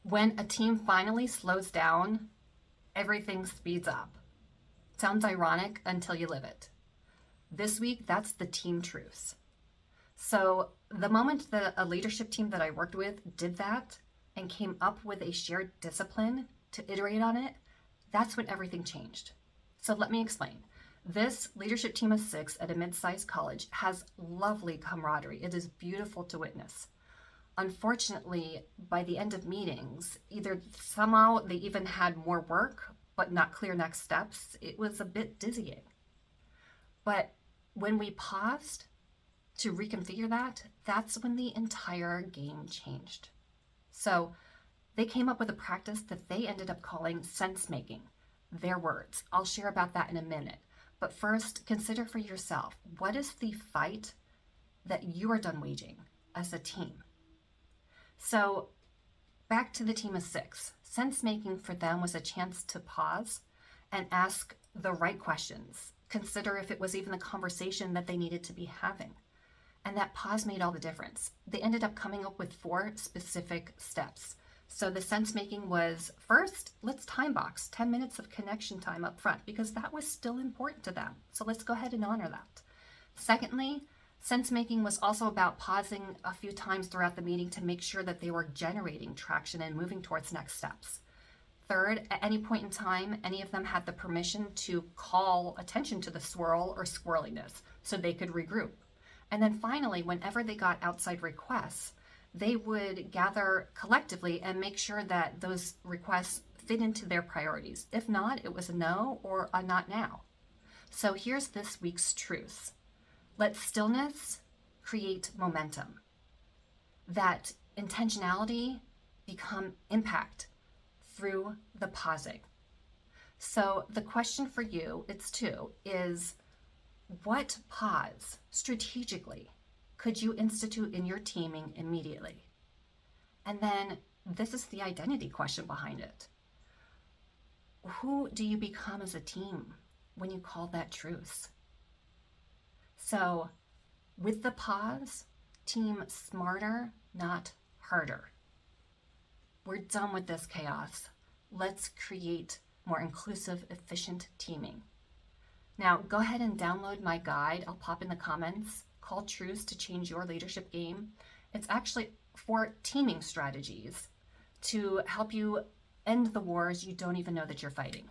When a team finally slows down, everything speeds up. Sounds ironic until you live it. This week, that's the team truce. So, the moment that a leadership team that I worked with did that and came up with a shared discipline to iterate on it, that's when everything changed. So, let me explain. This leadership team of 6 at a mid-sized college has lovely camaraderie. It is beautiful to witness. Unfortunately, by the end of meetings, either somehow they even had more work but not clear next steps. It was a bit dizzying. But when we paused to reconfigure that, that's when the entire game changed. So they came up with a practice that they ended up calling sense making. Their words. I'll share about that in a minute. But first, consider for yourself, what is the fight that you are done waging as a team? So back to the team of 6. Sense making for them was a chance to pause and ask the right questions. Consider if it was even a conversation that they needed to be having. And that pause made all the difference. They ended up coming up with 4 specific steps. So the sense making was, first, let's time box 10 minutes of connection time up front because that was still important to them. So let's go ahead and honor that. Secondly, sense making was also about pausing a few times throughout the meeting to make sure that they were generating traction and moving towards next steps. Third, at any point in time, any of them had the permission to call attention to the swirl or squirreliness so they could regroup. And then finally, whenever they got outside requests, they would gather collectively and make sure that those requests fit into their priorities. If not, it was a no or a not now. So here's this week's truth. Let stillness create momentum. That intentionality become impact through the pausing. So the question for you, it's 2, is what pause strategically could you institute in your teaming immediately? And then this is the identity question behind it. Who do you become as a team when you call that truce? So with the pause, team smarter, not harder. We're done with this chaos. Let's create more inclusive, efficient teaming. Now, go ahead and download my guide. I'll pop in the comments. Call Truce to change your leadership game. It's actually 4 teaming strategies to help you end the wars you don't even know that you're fighting.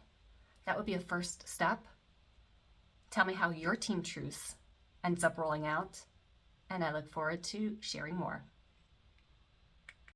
That would be a first step. Tell me how your team truce ends up rolling out, and I look forward to sharing more.